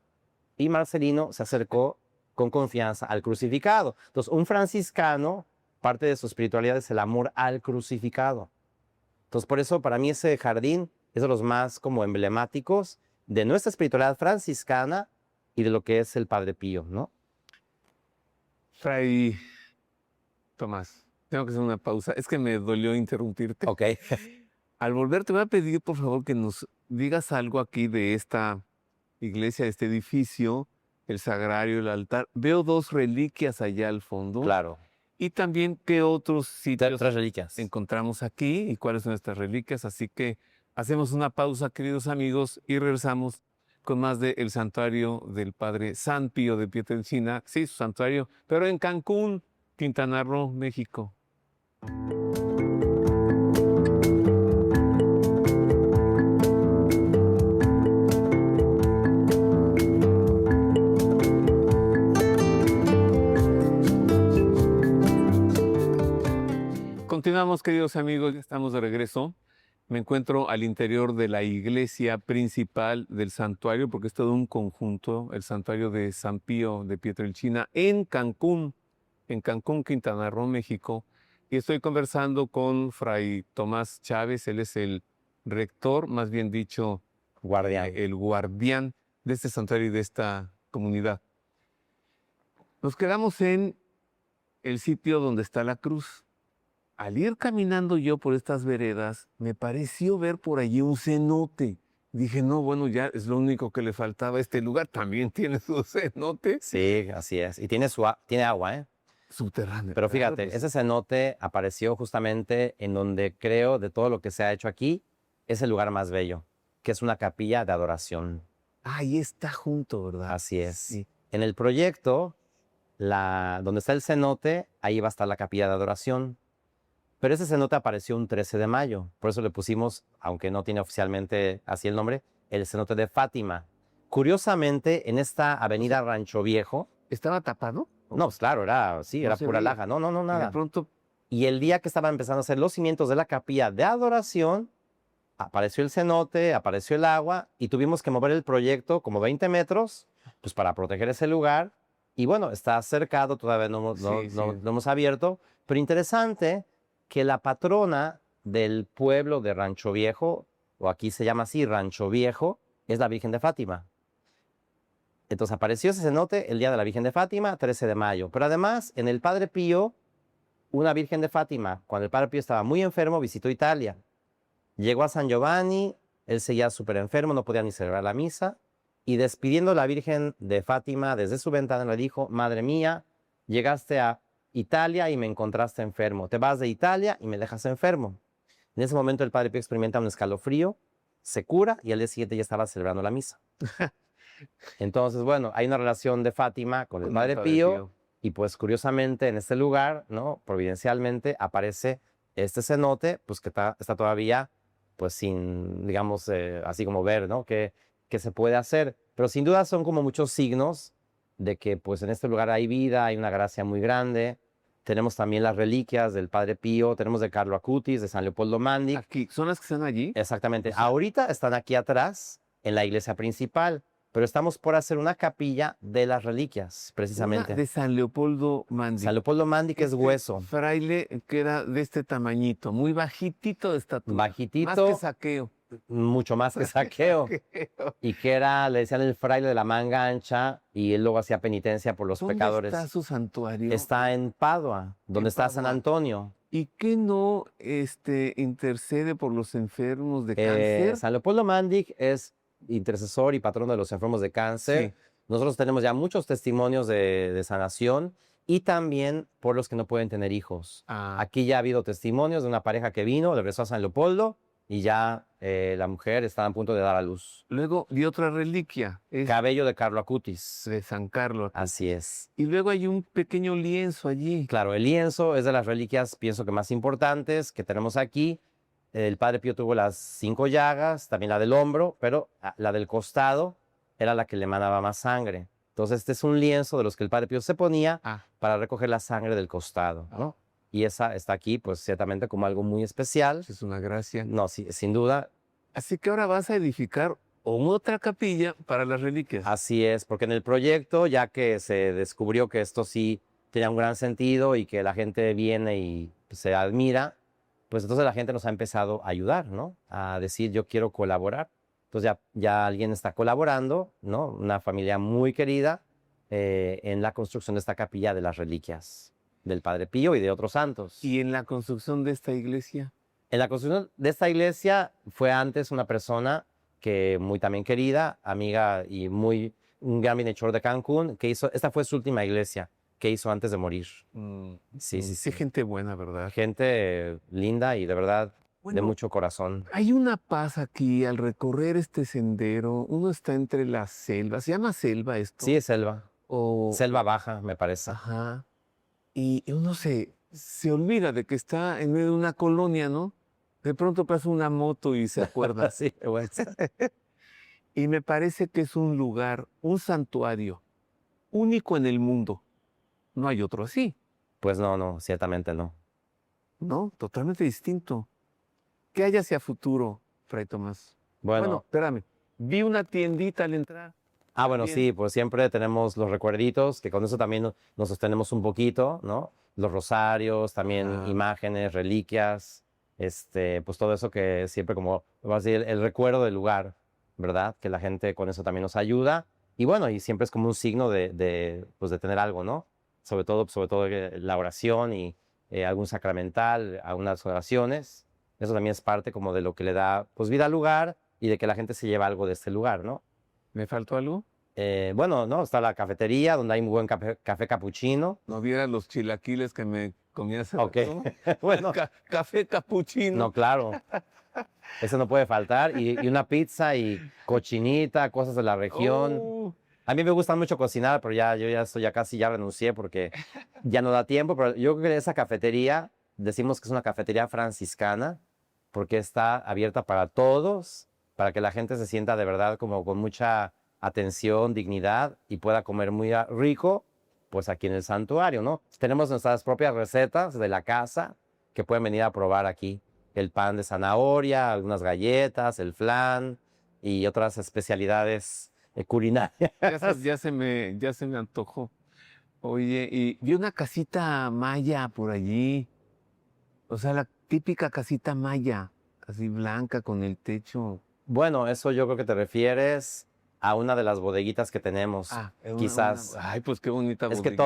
Y Marcelino se acercó con confianza al crucificado. Entonces, un franciscano, parte de su espiritualidad es el amor al crucificado. Entonces, por eso para mí ese jardín es de los más como emblemáticos de nuestra espiritualidad franciscana y de lo que es el Padre Pío, ¿no? Fray Tomás, tengo que hacer una pausa. Es que me dolió interrumpirte. Ok. Al volver te voy a pedir, por favor, que nos digas algo aquí de esta iglesia, de este edificio, el sagrario, el altar. Veo dos reliquias allá al fondo. Claro. Y también qué otros sitios Tres reliquias. encontramos aquí y cuáles son estas reliquias. Así que hacemos una pausa, queridos amigos, y regresamos con más del santuario del Padre San Pío de Pietrelcina. Sí, su santuario, pero en Cancún, Quintana Roo, México. Continuamos, queridos amigos, ya estamos de regreso. Me encuentro al interior de la iglesia principal del santuario, porque es todo un conjunto, el santuario de San Pío de Pietrelcina, en Cancún, Quintana Roo, México. Y estoy conversando con Fray Tomás Chávez, él es el rector, más bien dicho, Guardián. el guardián de este santuario y de esta comunidad. Nos quedamos en el sitio donde está la cruz. Al ir caminando yo por estas veredas, me pareció ver por allí un cenote. Dije, no, bueno, ya es lo único que le faltaba a este lugar. También tiene su cenote. Sí, así es. Y tiene agua, ¿eh? Subterráneo. Pero claro, fíjate, pues. ese cenote apareció justamente en donde creo de todo lo que se ha hecho aquí, es el lugar más bello, que es una capilla de adoración. Ahí está junto, ¿verdad? Así es. Sí. En el proyecto, donde está el cenote, ahí va a estar la capilla de adoración. Pero ese cenote apareció un 13 de mayo. Por eso le pusimos, aunque no tiene oficialmente así el nombre, el cenote de Fátima. Curiosamente, en esta avenida Rancho Viejo, ¿Estaba tapado? no, pues claro, era No se pura veía. laja. No, Y de nada. pronto, Y el día que estaban empezando a hacer los cimientos de la capilla de adoración, apareció el cenote, apareció el agua y tuvimos que mover el proyecto como 20 metros pues para proteger ese lugar. Y bueno, está cercado, todavía no, Sí, no sí. lo hemos abierto, pero interesante que la patrona del pueblo de Rancho Viejo, o aquí se llama así, Rancho Viejo, es la Virgen de Fátima. Entonces apareció ese cenote el día de la Virgen de Fátima, 13 de mayo. Pero además, en el Padre Pío, una Virgen de Fátima, cuando el Padre Pío estaba muy enfermo, visitó Italia. Llegó a San Giovanni, él seguía súper enfermo, no podía ni celebrar la misa, y despidiendo a la Virgen de Fátima desde su ventana le dijo, Madre mía, llegaste a Italia y me encontraste enfermo. Te vas de Italia y me dejas enfermo. En ese momento el Padre Pío experimenta un escalofrío, se cura y al día siguiente ya estaba celebrando la misa. Entonces, bueno, hay una relación de Fátima con el con Padre Pío y pues curiosamente en este lugar, ¿no? Providencialmente aparece este cenote, pues que está todavía pues sin, digamos, así como ver, ¿no? Que se puede hacer. Pero sin duda son como muchos signos de que pues en este lugar hay vida, hay una gracia muy grande. Tenemos también las reliquias del Padre Pío, tenemos de Carlo Acutis, de San Leopoldo Mandi. Aquí, ¿son las que están allí? Exactamente. O sea- Ahorita están aquí atrás, en la iglesia principal, pero estamos por hacer una capilla de las reliquias, precisamente. Una de San Leopoldo Mandi. San Leopoldo Mandi, que es Este hueso. fraile que era de este tamañito, muy bajitito de estatura. Bajitito. Más que Saqueo. Mucho más que Saqueo. Y que era, le decían el fraile de la manga ancha, y él luego hacía penitencia por los ¿Dónde pecadores. está su santuario? Está en Padua, donde En está San Padua. Antonio. ¿Y qué no intercede por los enfermos de cáncer? San Leopoldo Mandi es intercesor y patrón de los enfermos de cáncer. Sí. Nosotros tenemos ya muchos testimonios de sanación y también por los que no pueden tener hijos. Ah, Aquí ya ha habido testimonios de una pareja que vino, le rezó a San Leopoldo y ya la mujer estaba a punto de dar a luz. luego vi otra reliquia, es Cabello de Carlo Acutis. de San Carlos. Así es. Y luego hay un pequeño lienzo allí. Claro, el lienzo es de las reliquias, pienso que más importantes que tenemos aquí. El Padre Pío tuvo las 5 llagas, también la del hombro, pero la del costado era la que le emanaba más sangre. Entonces, este es un lienzo de los que el Padre Pío se ponía Ah, para recoger la sangre del costado, ¿no? Y esa está aquí, pues ciertamente como algo muy especial. es una gracia. No, sí, sin duda, Así que ahora vas a edificar otra capilla para las reliquias. así es, porque en el proyecto, ya que se descubrió que esto sí tenía un gran sentido y que la gente viene y se admira, pues entonces la gente nos ha empezado a ayudar, ¿no? A decir, yo quiero colaborar. Entonces ya alguien está colaborando, ¿no? Una familia muy querida en la construcción de esta capilla de las reliquias del Padre Pío y de otros santos. Y en la construcción de esta iglesia. En la construcción de esta iglesia fue antes una persona que muy también querida, amiga y un gran bienhechor de Cancún, que hizo, esta fue su última iglesia que hizo antes de morir. Sí, sí, sí. Qué gente buena, ¿verdad? Gente linda y de verdad de Bueno, mucho corazón. hay una paz aquí al recorrer este sendero. Uno está entre la selva. ¿Se llama selva esto? Sí, es selva. O, Selva baja, me parece. Ajá. Y uno se olvida de que está en medio de una colonia, ¿no? De pronto pasa una moto y se acuerda. Sí, bueno. Y me parece que es un lugar, un santuario único en el mundo. No hay otro así, Pues no, ciertamente no. ¿no? Totalmente distinto. ¿Qué hay hacia futuro, Fray Tomás? Bueno, espérame. Vi una tiendita al entrar. bueno, también. sí, pues siempre tenemos los recuerditos, que con eso también nos sostenemos un poquito, ¿no? Los rosarios, también Ah. imágenes, reliquias, pues todo eso que siempre como, va a decir, el recuerdo del lugar, ¿verdad? Que la gente con eso también nos ayuda. Y bueno, y siempre es como un signo pues de tener algo, ¿no? Sobre todo la oración y algún sacramental, algunas oraciones. Eso también es parte como de lo que le da, pues, vida al lugar y de que la gente se lleva algo de este lugar, ¿no? ¿Me faltó algo? Bueno, no, está la cafetería donde hay un buen café capuchino. No vieras los chilaquiles que me comí hace Ok, rato. bueno, Café capuchino. no, claro. Eso no puede faltar. Y una pizza y cochinita, cosas de la región. Oh, A mí me gusta mucho cocinar, pero yo ya casi ya renuncié porque ya no da tiempo. Pero yo creo que esa cafetería decimos que es una cafetería franciscana porque está abierta para todos, para que la gente se sienta de verdad como con mucha atención, dignidad y pueda comer muy rico, pues aquí en el santuario, ¿no? Tenemos nuestras propias recetas de la casa que pueden venir a probar aquí. El pan de zanahoria, algunas galletas, el flan y otras especialidades culinarias. Ya se me antojó. Oye, y vi una casita maya por allí. O sea, la típica casita maya, así blanca con el techo. Bueno, eso yo creo que te refieres a una de las bodeguitas que tenemos, quizás. Ay, pues qué bonita Es que bodeguita.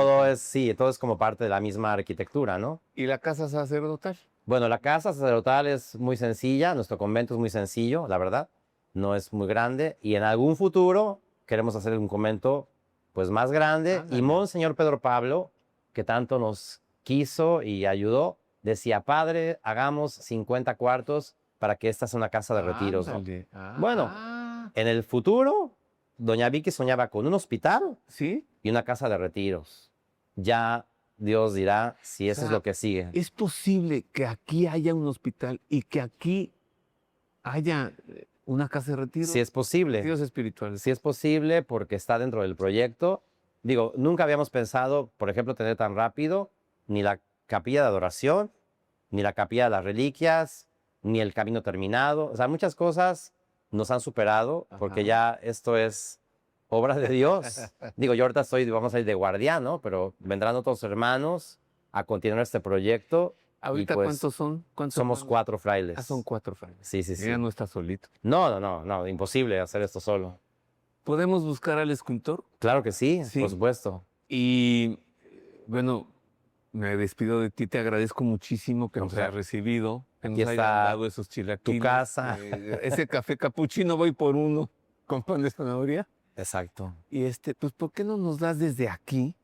todo es como parte de la misma arquitectura, ¿no? ¿Y la casa sacerdotal? Bueno, la casa sacerdotal es muy sencilla, nuestro convento es muy sencillo, la verdad, no es muy grande, y en algún futuro queremos hacer un convento pues más grande, Ándale. y Monseñor Pedro Pablo, que tanto nos quiso y ayudó, decía, padre, hagamos 50 cuartos para que esta sea una casa de retiros, ¿no? Ándale. Bueno, en el futuro, doña Vicky soñaba con un hospital ¿sí? y una casa de retiros. Ya Dios dirá si eso es sea, lo que sigue. ¿Es posible que aquí haya un hospital y que aquí haya una casa de retiro? Si es posible. Retiros espirituales. Si es posible porque está dentro del proyecto. Digo, nunca habíamos pensado, por ejemplo, tener tan rápido ni la capilla de adoración, ni la capilla de las reliquias, ni el camino terminado. O sea, muchas cosas nos han superado porque Ajá. ya esto es obra de Dios. Digo, yo ahorita vamos a ir de guardián, ¿no? Pero vendrán otros hermanos a continuar este proyecto. ¿Ahorita pues, cuántos son? ¿Cuántos Somos hermanos? 4 frailes. Ah, son 4 frailes. Sí, sí, sí. Ya no está solito. No, imposible hacer esto solo. ¿Podemos buscar al escultor? Claro que sí, Sí. por supuesto. Y bueno, me despido de ti, te agradezco muchísimo que O nos sea, hayas recibido, que aquí nos hayas está dado esos chilaquiles. tu casa. Ese café capuchino voy por uno con pan de zanahoria. Exacto. Y pues ¿por qué no nos das desde aquí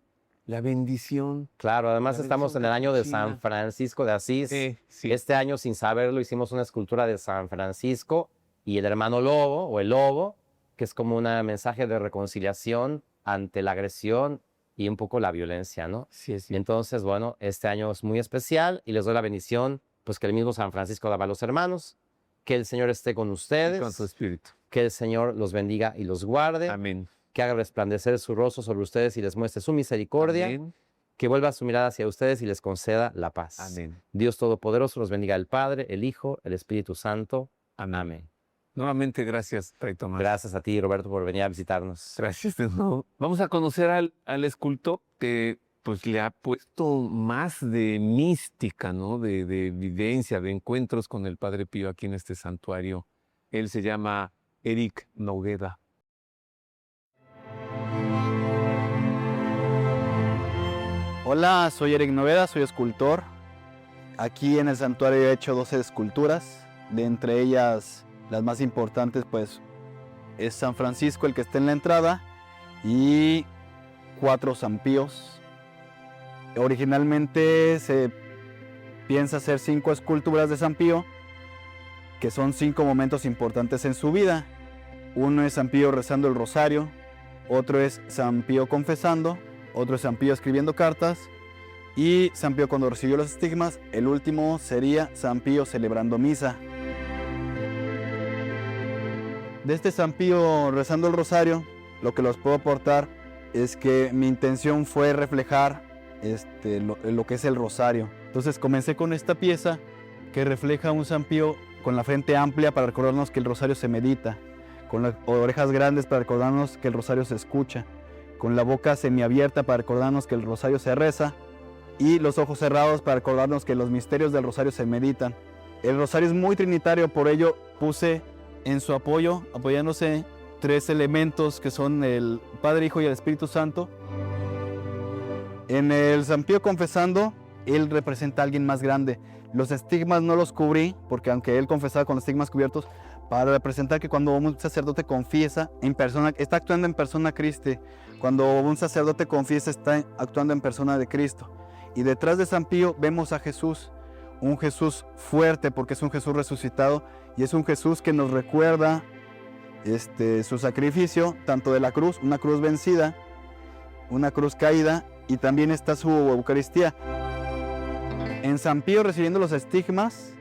la bendición? Claro, además La estamos en el bendición año de capuchina. San Francisco de Asís. Sí. Este año, sin saberlo, hicimos una escultura de San Francisco y el hermano lobo, o el lobo, que es como un mensaje de reconciliación ante la agresión y un poco la violencia, ¿no? Sí, es Y cierto. entonces, bueno, este año es muy especial y les doy la bendición, pues que el mismo San Francisco daba a los hermanos, que el Señor esté con ustedes, Y con su espíritu. que el Señor los bendiga y los guarde, Amén. que haga resplandecer su rostro sobre ustedes y les muestre su misericordia, Amén. que vuelva su mirada hacia ustedes y les conceda la paz. Amén. Dios Todopoderoso los bendiga el Padre, el Hijo, el Espíritu Santo. Amén. Nuevamente, gracias, Fray Tomás. Gracias a ti, Roberto, por venir a visitarnos. Gracias de nuevo. Vamos a conocer al escultor que pues le ha puesto más de mística, ¿no? De evidencia, de encuentros con el Padre Pío aquí en este santuario. Él se llama Eric Nogueda. Hola, soy Eric Nogueda, soy escultor. Aquí en el santuario he hecho 12 esculturas, de entre ellas las más importantes pues es San Francisco, el que está en la entrada, y 4 San Píos. Originalmente se piensa hacer 5 esculturas de San Pío, que son 5 momentos importantes en su vida. Uno es San Pío rezando el rosario, otro es San Pío confesando, otro es San Pío escribiendo cartas y San Pío cuando recibió los estigmas. El último sería San Pío celebrando misa. De este San Pío rezando el rosario, lo que los puedo aportar es que mi intención fue reflejar lo que es el rosario. Entonces comencé con esta pieza que refleja un San Pío con la frente amplia para recordarnos que el rosario se medita, con las orejas grandes para recordarnos que el rosario se escucha, con la boca semiabierta para recordarnos que el rosario se reza y los ojos cerrados para recordarnos que los misterios del rosario se meditan. El rosario es muy trinitario, por ello puse en su apoyo, apoyándose 3 elementos que son el Padre, Hijo y el Espíritu Santo. En el San Pío confesando, él representa a alguien más grande. Los estigmas no los cubrí, porque aunque él confesaba con los estigmas cubiertos, para representar que cuando un sacerdote confiesa en persona, está actuando en persona Cristo. Cuando un sacerdote confiesa, está actuando en persona de Cristo. Y detrás de San Pío vemos a Jesús, un Jesús fuerte, porque es un Jesús resucitado, y es un Jesús que nos recuerda su sacrificio, tanto de la cruz, una cruz vencida, una cruz caída, y también está su Eucaristía. En San Pío recibiendo los estigmas,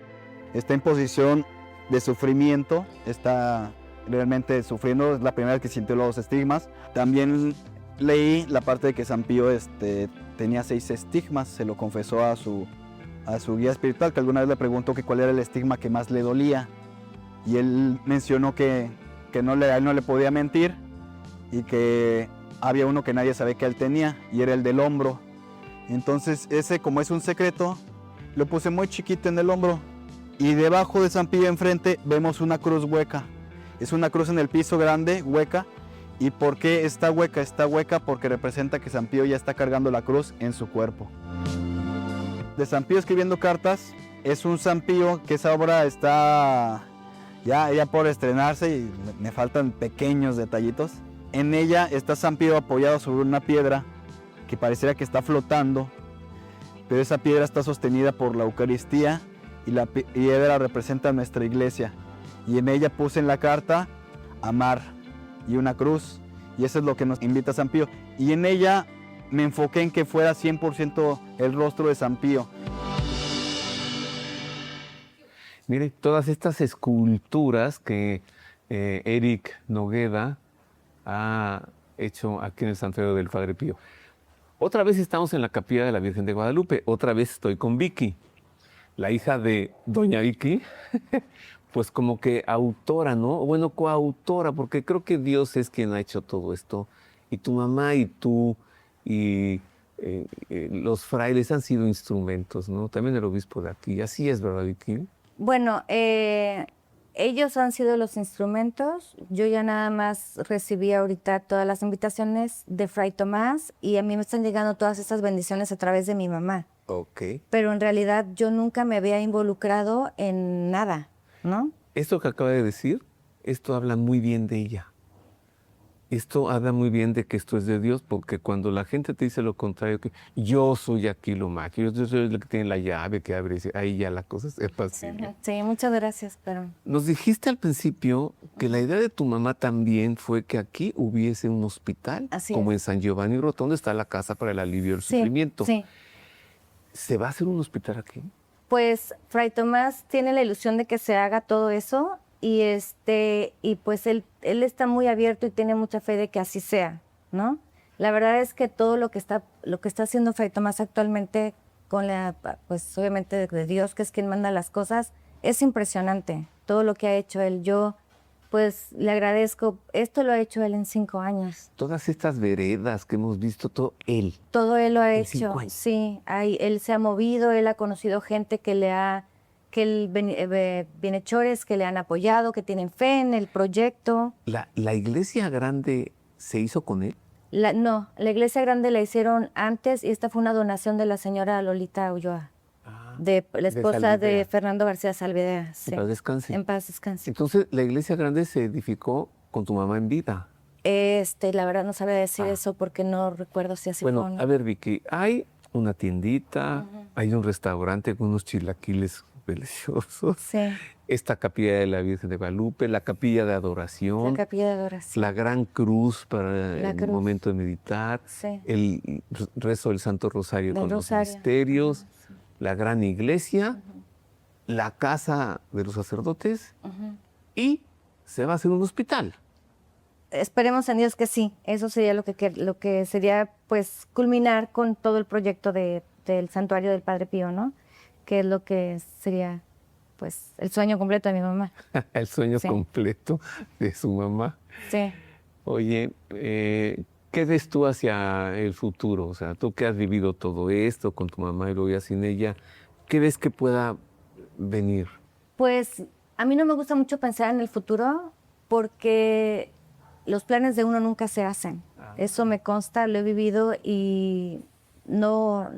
está en posición de sufrimiento, está realmente sufriendo, es la primera vez que sintió los estigmas. También leí la parte de que San Pío tenía 6 estigmas, se lo confesó a su guía espiritual, que alguna vez le preguntó que cuál era el estigma que más le dolía. Y él mencionó que a él no le podía mentir y que había uno que nadie sabía que él tenía y era el del hombro. Entonces ese, como es un secreto, lo puse muy chiquito en el hombro y debajo de San Pío enfrente vemos una cruz hueca. Es una cruz en el piso grande, hueca. ¿Y por qué está hueca? Está hueca porque representa que San Pío ya está cargando la cruz en su cuerpo. De San Pío escribiendo cartas, es un San Pío que esa obra está ya por estrenarse y me faltan pequeños detallitos. En ella está San Pío apoyado sobre una piedra que pareciera que está flotando, pero esa piedra está sostenida por la Eucaristía y la piedra representa nuestra iglesia. Y en ella puse en la carta amar y una cruz, y eso es lo que nos invita San Pío. Y en ella me enfoqué en que fuera 100% el rostro de San Pío. Mire, todas estas esculturas que Eric Nogueda ha hecho aquí en el Santuario del Padre Pío. Otra vez estamos en la capilla de la Virgen de Guadalupe, otra vez estoy con Vicky, la hija de Doña Vicky, pues como que autora, ¿no? Bueno, coautora, porque creo que Dios es quien ha hecho todo esto. Y tu mamá y tú y los frailes han sido instrumentos, ¿no? También el obispo de aquí. Así es, ¿verdad, Vicky? Bueno, ellos han sido los instrumentos. Yo ya nada más recibí ahorita todas las invitaciones de Fray Tomás y a mí me están llegando todas estas bendiciones a través de mi mamá. Ok. Pero en realidad yo nunca me había involucrado en nada, ¿no? Esto que acaba de decir, esto habla muy bien de ella. Esto habla muy bien de que esto es de Dios, porque cuando la gente te dice lo contrario, que yo soy aquí lo mágico, yo soy el que tiene la llave que abre, ahí ya la cosa es fácil. Sí, muchas gracias, pero... Nos dijiste al principio que la idea de tu mamá también fue que aquí hubiese un hospital, Así como es. en San Giovanni Rotondo está la Casa para el Alivio del Sufrimiento. Sí. ¿Se va a hacer un hospital aquí? Pues Fray Tomás tiene la ilusión de que se haga todo eso y pues él está muy abierto y tiene mucha fe de que así sea, ¿no? La verdad es que todo lo que está haciendo Fray Tomás actualmente con pues obviamente de Dios, que es quien manda las cosas, es impresionante. Todo lo que ha hecho él, yo pues le agradezco. Esto lo ha hecho él en 5 años. Todas estas veredas que hemos visto, todo él. Todo él lo ha En hecho, 5 años. sí. Él se ha movido, él ha conocido gente bienhechores que le han apoyado, que tienen fe en el proyecto. ¿La iglesia grande se hizo con él? No, la iglesia grande la hicieron antes y esta fue una donación de la señora Lolita Ulloa, de la esposa de Salvidea. Fernando García Salvidea. Sí. En paz descanse. En paz descanse. Entonces, la iglesia grande se edificó con tu mamá en vida. La verdad no sabía decir eso porque no recuerdo si así Bueno, fue o no. a ver, Vicky, hay una tiendita, hay un restaurante con unos chilaquiles deliciosos, Sí, esta capilla de la Virgen de Guadalupe, la capilla de adoración, la capilla de adoración. la gran cruz para La el cruz. momento de meditar, Sí. el rezo del Santo Rosario Del con Rosario. los misterios, la gran iglesia, la casa de los sacerdotes y se va a hacer un hospital. Esperemos en Dios que sí. Eso sería lo que sería, pues, culminar con todo el proyecto del santuario del Padre Pío, ¿no? Que es lo que sería, pues, el sueño completo de mi mamá. El sueño Sí. completo de su mamá. Sí. Oye, ¿qué ves tú hacia el futuro? O sea, tú que has vivido todo esto con tu mamá y luego ya sin ella, ¿qué ves que pueda venir? Pues, a mí no me gusta mucho pensar en el futuro porque los planes de uno nunca se hacen. Eso me consta, lo he vivido y no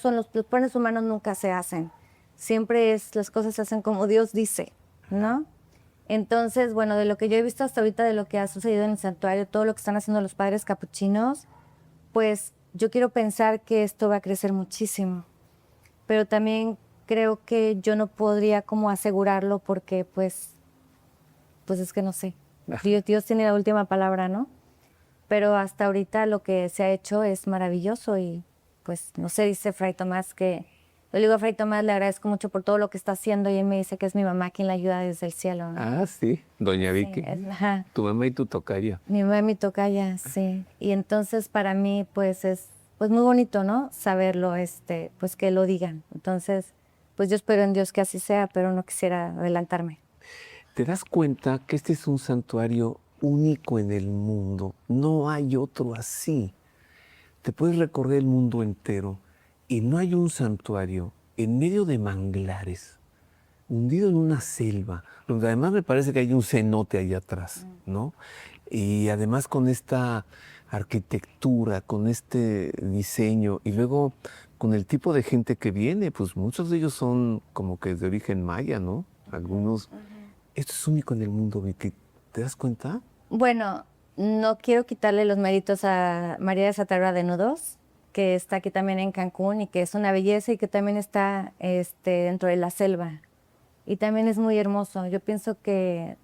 son los planes humanos nunca se hacen. Siempre las cosas se hacen como Dios dice, ¿no? Entonces, bueno, de lo que yo he visto hasta ahorita, de lo que ha sucedido en el santuario, todo lo que están haciendo los padres capuchinos, pues yo quiero pensar que esto va a crecer muchísimo. Pero también creo que yo no podría como asegurarlo porque pues es que no sé. Dios tiene la última palabra, ¿no? Pero hasta ahorita lo que se ha hecho es maravilloso y pues no sé, dice Fray Tomás que Yo le digo a Fray Tomás, le agradezco mucho por todo lo que está haciendo y él me dice que es mi mamá quien la ayuda desde el cielo, ¿no? Ah, sí, doña Sí, Vicky. ajá. Tu mamá y tu tocaya. Mi mamá y mi tocaya, sí. Y entonces para mí pues es pues muy bonito, ¿no? Saberlo, pues que lo digan. Entonces, pues yo espero en Dios que así sea, pero no quisiera adelantarme. ¿Te das cuenta que este es un santuario único en el mundo? No hay otro así. Te puedes recorrer el mundo entero y no hay un santuario en medio de manglares, hundido en una selva, donde además me parece que hay un cenote ahí atrás, ¿no? Y además con esta arquitectura, con este diseño y luego con el tipo de gente que viene, pues muchos de ellos son como que de origen maya, ¿no? Algunos. Esto es único en el mundo, Vicky. ¿Te das cuenta? Bueno, no quiero quitarle los méritos a María de Satarra de Nudos, que está aquí también en Cancún y que es una belleza y que también está dentro de la selva. Y también es muy hermoso. Yo pienso que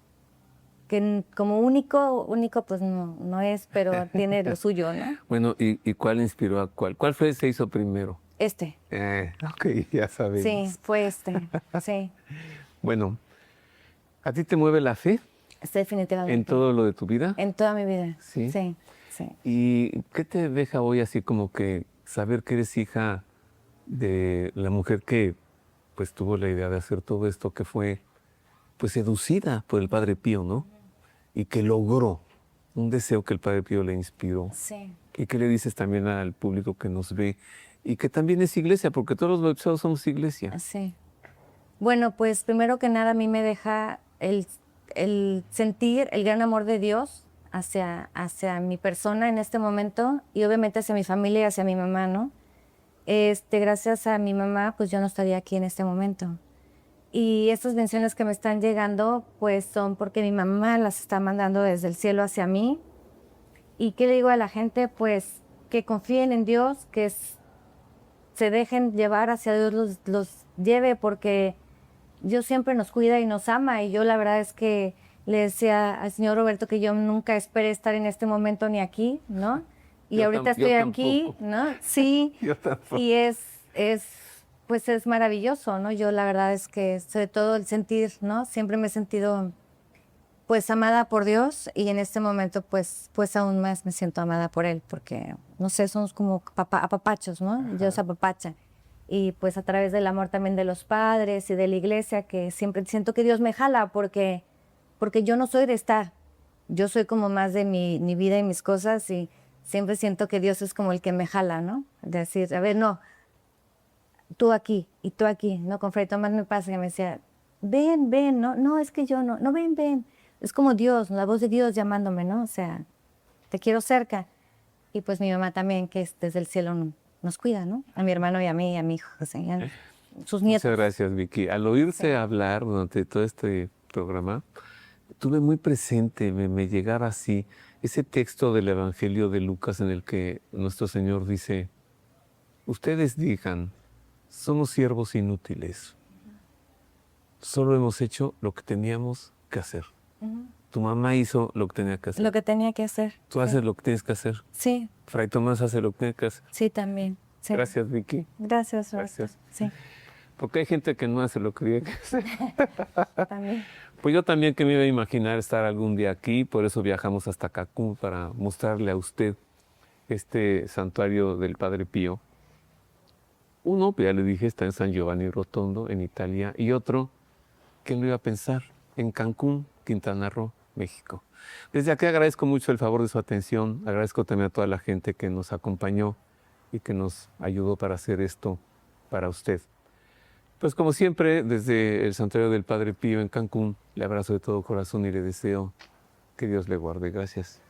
como único pues no es, pero tiene lo suyo, ¿no? Bueno, ¿y cuál inspiró a cuál? ¿Cuál fue el que se hizo primero? Ok, ya sabemos. Sí, fue sí, Bueno, ¿a ti te mueve la fe definitivamente. en todo lo de tu vida? En toda mi vida. Sí. Sí, sí. ¿Y qué te deja hoy así como que saber que eres hija de la mujer que pues tuvo la idea de hacer todo esto, que fue pues seducida por el Padre Pío, ¿no? Y que logró un deseo que el Padre Pío le inspiró? Sí. ¿Y qué le dices también al público que nos ve? Y que también es iglesia, porque todos los bautizados somos iglesia. Sí. Bueno, pues primero que nada a mí me deja el sentir el gran amor de Dios hacia mi persona en este momento y obviamente hacia mi familia y hacia mi mamá, ¿no? Gracias a mi mamá, pues yo no estaría aquí en este momento. Y estas bendiciones que me están llegando, pues son porque mi mamá las está mandando desde el cielo hacia mí. ¿Y qué le digo a la gente? Pues que confíen en Dios, que se dejen llevar hacia Dios, los lleve, porque Dios siempre nos cuida y nos ama. Y yo la verdad es que le decía al señor Roberto que yo nunca esperé estar en este momento ni aquí, ¿no? Y Yo ahorita yo estoy aquí, tampoco. ¿no? Sí. Yo tampoco. Y pues es maravilloso, ¿no? Yo la verdad es que sobre todo el sentir, ¿no? Siempre me he sentido pues amada por Dios y en este momento pues aún más me siento amada por Él porque, no sé, somos como apapachos, ¿no? Dios apapacha. Y pues a través del amor también de los padres y de la iglesia, que siempre siento que Dios me jala porque yo no soy de estar. Yo soy como más de mi vida y mis cosas y siempre siento que Dios es como el que me jala, ¿no? De decir, a ver, no, tú aquí y tú aquí, ¿no? Con Fray Tomás me pasa que me decía, ven, no, es que yo no, ven. Es como Dios, la voz de Dios llamándome, ¿no? O sea, te quiero cerca. Y pues mi mamá también, que es desde el cielo nos cuida, ¿no? A mi hermano y a mí, a mi hijo, o sea, y a sus nietos. Muchas gracias, Vicky. Al oírte hablar durante todo este programa, tuve muy presente, me llegaba así, ese texto del Evangelio de Lucas en el que nuestro Señor dice, ustedes digan, somos siervos inútiles, solo hemos hecho lo que teníamos que hacer. Tu mamá hizo lo que tenía que hacer. Lo que tenía que hacer. Tú haces lo que tienes que hacer. Sí, Fray Tomás hace lo que tiene que hacer. sí, también. Sí. Gracias, Vicky. Gracias, Roberto. Gracias. Sí, Porque hay gente que no hace lo que tiene que hacer. también. Pues yo también que me iba a imaginar estar algún día aquí, por eso viajamos hasta Cancún para mostrarle a usted este santuario del Padre Pío. Uno, pues ya le dije, está en San Giovanni Rotondo, en Italia, y otro, ¿quién lo iba a pensar? En Cancún, Quintana Roo, México. Desde aquí agradezco mucho el favor de su atención, agradezco también a toda la gente que nos acompañó y que nos ayudó para hacer esto para usted. Pues como siempre, desde el Santuario del Padre Pío en Cancún, le abrazo de todo corazón y le deseo que Dios le guarde. Gracias.